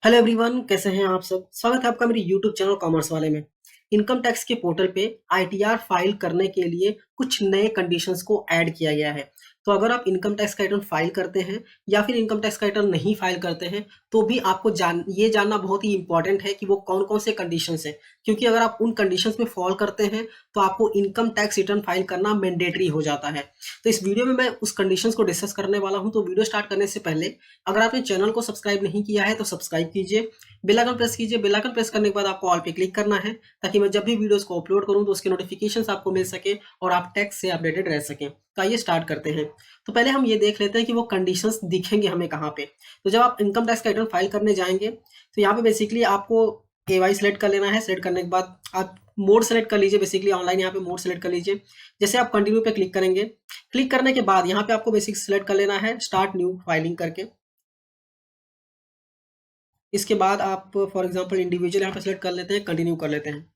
Hello everyone, कैसे हैं आप सब। स्वागत है आपका मेरे यूट्यूब चैनल कॉमर्स वाले में। इनकम टैक्स के पोर्टल पे आईटीआर फाइल करने के लिए कुछ नए कंडीशंस को ऐड किया गया है। तो अगर आप इनकम टैक्स का रिटर्न फाइल करते हैं या फिर इनकम टैक्स का रिटर्न नहीं फाइल करते हैं, तो भी आपको ये जानना बहुत ही इंपॉर्टेंट है कि वो कौन कौन से कंडीशंस हैं। क्योंकि अगर आप उन कंडीशंस में फॉल करते हैं तो आपको इनकम टैक्स रिटर्न फाइल करना मैंडेटरी हो जाता है। तो इस वीडियो में मैं उस कंडीशंस को डिस्कस करने वाला हूं। तो वीडियो स्टार्ट करने से पहले अगर आपने चैनल को सब्सक्राइब नहीं किया है तो सब्सक्राइब कीजिए, बेल आइकन प्रेस कीजिए। बेल आइकन प्रेस करने के बाद आपको ऑल पे क्लिक करना है, ताकि मैं जब भी वीडियोस को अपलोड करूं तो उसके नोटिफिकेशंस आपको मिल सके और आप टैक्स से अपडेटेड रह सकें। तो आइए स्टार्ट करते हैं। तो पहले हम ये देख लेते हैं कि वो कंडीशंस दिखेंगे हमें कहाँ पे। तो जब आप इनकम टैक्स का रिटर्न फाइल करने जाएंगे तो यहाँ पे बेसिकली आपको केवाई सेलेक्ट कर लेना है। सेलेक्ट करने के बाद आप मोड सेलेक्ट कर लीजिए। बेसिकली ऑनलाइन यहाँ पे मोड सेलेक्ट कर लीजिए। जैसे आप कंटिन्यू पे क्लिक करेंगे, क्लिक करने के बाद यहाँ पे आपको बेसिक सेलेक्ट कर लेना है स्टार्ट न्यू फाइलिंग करके। इसके बाद आप फॉर एग्जांपल इंडिविजुअल यहाँ पे सेलेक्ट कर लेते हैं, कंटिन्यू कर लेते हैं।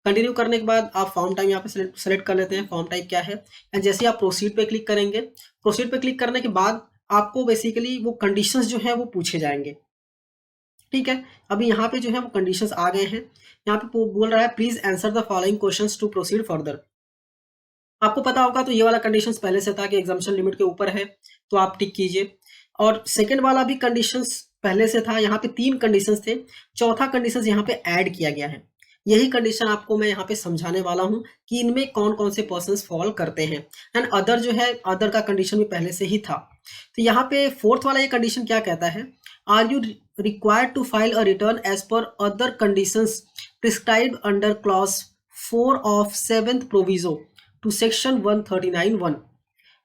कंटिन्यू करने के बाद आप फॉर्म टाइप यहाँ पे सेलेक्ट कर लेते हैं, फॉर्म टाइप क्या है। एंड जैसे आप प्रोसीड पे क्लिक करेंगे, प्रोसीड पे क्लिक करने के बाद आपको बेसिकली वो कंडीशंस जो है वो पूछे जाएंगे। ठीक है, अभी यहाँ पे जो है वो कंडीशंस आ गए हैं। यहाँ पे बोल रहा है please answer the following questions to proceed further. आपको पता होगा तो ये वाला कंडीशंस पहले से था कि एग्जामिशन लिमिट के ऊपर है, तो आप टिक कीजिए। और सेकंड वाला भी कंडीशंस पहले से था। यहाँ पे 3 कंडीशंस थे, चौथा कंडीशंस यहाँ पे ऐड किया गया है। यही कंडीशन आपको मैं यहाँ पे समझाने वाला हूँ कि इनमें कौन कौन से पर्सन्स फॉल करते हैं। एंड अदर जो है, अदर का कंडीशन भी पहले से ही था। तो यहाँ पे फोर्थ वाला ये कंडीशन क्या कहता है, are you required to file a return as per other conditions prescribed under clause 4 of 7th proviso to section 139(1)।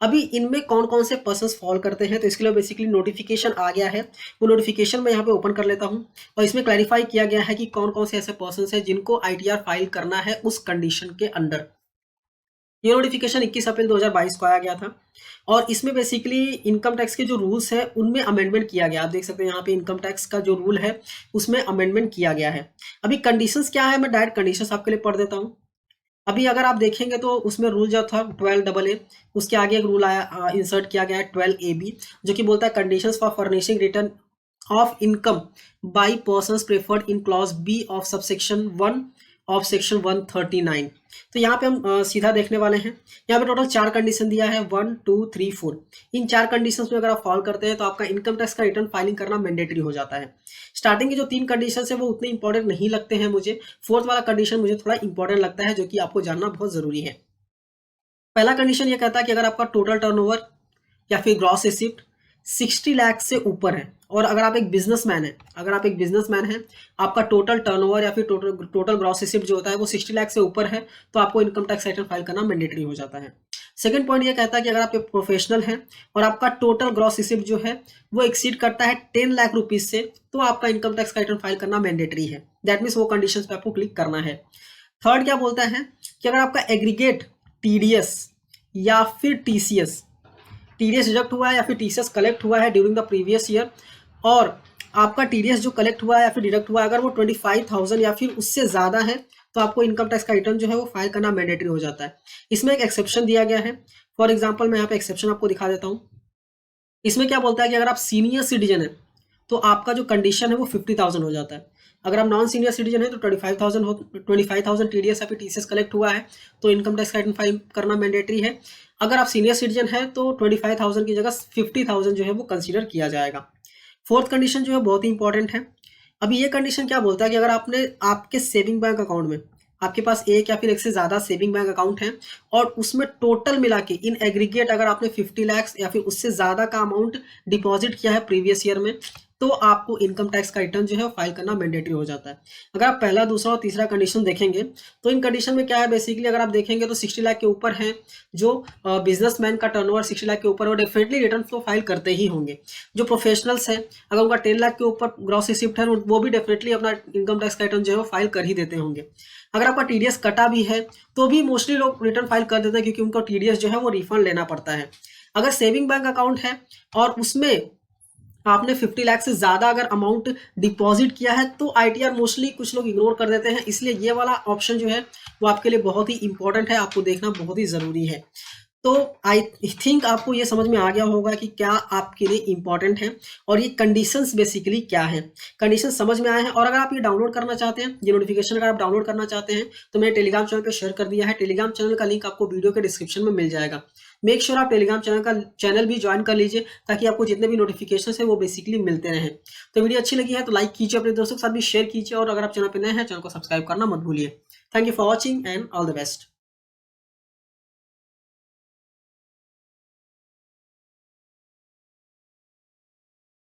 अभी इनमें कौन कौन से पर्सन्स फॉल करते हैं, तो इसके लिए बेसिकली नोटिफिकेशन आ गया है। वो नोटिफिकेशन मैं यहाँ पे ओपन कर लेता हूँ और इसमें क्लैरिफाई किया गया है कि कौन कौन से ऐसे पर्सन्स हैं जिनको आईटीआर फाइल करना है उस कंडीशन के अंडर। ये नोटिफिकेशन 21 अप्रैल 2022 को आया गया था और इसमें बेसिकली इनकम टैक्स के जो रूल्स है उनमें अमेंडमेंट किया गया। आप देख सकते हैं यहाँ पे इनकम टैक्स का जो रूल है उसमें अमेंडमेंट किया गया है। अभी कंडीशंस क्या है, मैं डायरेक्ट कंडीशंस आपके लिए पढ़ देता हूँ। अभी अगर आप देखेंगे तो उसमें रूल जो था 12AA, उसके आगे एक रूल आया, इंसर्ट किया गया है 12AB, जो कि बोलता है conditions for furnishing return of income by persons preferred in clause B of subsection 1 of section 139। तो यहाँ पे हम सीधा देखने वाले हैं। यहाँ पे टोटल 4 कंडीशन दिया है, 1 2 3 4। इन 4 कंडीशंस में अगर आप फॉलो करते हैं तो आपका इनकम टैक्स का रिटर्न फाइलिंग करना मैंडेटरी हो जाता है। स्टार्टिंग के जो 3 कंडीशंस है वो उतने इंपॉर्टेंट नहीं लगते हैं मुझे। फोर्थ वाला कंडीशन मुझे थोड़ा इंपॉर्टेंट लगता है, जो कि आपको जानना बहुत जरूरी है। पहला कंडीशन ये कहता है कि अगर आपका टोटल टर्नओवर या फिर ग्रॉस रिसिप्ट 60 लाख से ऊपर है, और अगर आप एक बिजनेसमैन है, अगर आप एक बिजनेसमैन है, आपका टोटल टर्नओवर या फिर टोटल टोटल ग्रॉस रिसिप्ट जो होता है वो 60 लाख से ऊपर है, तो आपको इनकम टैक्स रिटर्न फाइल करना मैंडेटरी हो जाता है। सेकंड पॉइंट ये कहता है कि अगर आप एक प्रोफेशनल हैं और आपका टोटल ग्रॉस रिसिप्ट जो है वो एक्सीड करता है 10 लाख रुपीज से, तो आपका इनकम टैक्स का रिटर्न फाइल करना मैंडेटरी है। दैट मीन्स वो कंडीशन पे आपको क्लिक करना है। थर्ड क्या बोलता है कि अगर आपका एग्रीगेट टीडीएस या फिर टीसीएस, टीडीएस डिडक्ट हुआ है या फिर टीसीएस कलेक्ट हुआ है ड्यूरिंग द प्रीवियस ईयर, और आपका टीडीएस जो कलेक्ट हुआ है या फिर डिडक्ट हुआ है अगर वो 25,000 या फिर उससे ज़्यादा है, तो आपको इनकम टैक्स का रिटर्न जो है वो फाइल करना मैंडेटरी हो जाता है। इसमें एक एक्सेप्शन दिया गया है। फॉर एग्जाम्पल मैं यहाँ पे एक्सेप्शन आपको दिखा देता हूँ। इसमें क्या बोलता है कि अगर आप सीनियर सिटीजन है तो आपका जो कंडीशन है वो 50,000 हो जाता है। अगर आप नॉन सीनियर सिटीजन है तो 25,000 हो, 25,000 टीडीएस या फिर टीसीएस कलेक्ट हुआ है तो इनकम टैक्स का रिटर्न फाइल करना मैंडेटरी है। अगर आप सीनियर सिटीजन है तो 25,000 की जगह 50,000 जो है वो कंसीडर किया जाएगा। फोर्थ कंडीशन जो है बहुत ही इंपॉर्टेंट है। अभी ये कंडीशन क्या बोलता है कि अगर आपने आपके सेविंग बैंक अकाउंट में, आपके पास एक या फिर एक से ज़्यादा सेविंग बैंक अकाउंट है और उसमें टोटल मिला के इन एग्रीगेट अगर आपने 50 लाख या फिर उससे ज़्यादा का अमाउंट डिपॉजिट किया है प्रीवियस ईयर में, तो आपको इनकम टैक्स का रिटर्न जो है फाइल करना मैंडेटरी हो जाता है। अगर आप पहला, दूसरा और तीसरा कंडीशन देखेंगे तो इन कंडीशन में क्या है, बेसिकली अगर आप देखेंगे तो 60 लाख के ऊपर है, जो बिजनेसमैन का टर्नओवर 60 लाख के ऊपर, वो डेफिनेटली रिटर्न तो फाइल करते ही होंगे। जो प्रोफेशनल्स हैं अगर उनका 10 लाख के ऊपर ग्रॉस रिसिप्ट है, वो भी डेफिनेटली अपना इनकम टैक्स का रिटर्न जो है वो फाइल कर ही देते होंगे। अगर आपका टीडीएस कटा भी है तो भी मोस्टली लोग रिटर्न फाइल कर देते हैं, क्योंकि उनको टीडीएस जो है वो रिफंड लेना पड़ता है। अगर सेविंग बैंक अकाउंट है और उसमें आपने 50 लाख से ज़्यादा अगर अमाउंट डिपॉजिट किया है तो आईटीआर मोस्टली कुछ लोग इग्नोर कर देते हैं, इसलिए ये वाला ऑप्शन जो है वो आपके लिए बहुत ही इंपॉर्टेंट है, आपको देखना बहुत ही ज़रूरी है। तो आई थिंक आपको ये समझ में आ गया होगा कि क्या आपके लिए इंपॉर्टेंट है और ये कंडीशंस बेसिकली क्या है। कंडीशन समझ में आए हैं। और अगर आप ये डाउनलोड करना चाहते हैं, ये नोटिफिकेशन अगर आप डाउनलोड करना चाहते हैं तो मैंने टेलीग्राम चैनल पे शेयर कर दिया है। टेलीग्राम चैनल का लिंक आपको वीडियो के डिस्क्रिप्शन में मिल जाएगा। मेक श्योर आप टेलीग्राम चैनल भी ज्वाइन कर लीजिए ताकि आपको जितने भी नोटिफिकेशन है वो बेसिकली मिलते रहें। तो वीडियो अच्छी लगी है तो लाइक कीजिए, अपने दोस्तों के साथ भी शेयर कीजिए, और अगर आप चैनल पर नए हैं चैनल को सब्सक्राइब करना मत भूलिए। Thank you for watching and all the best.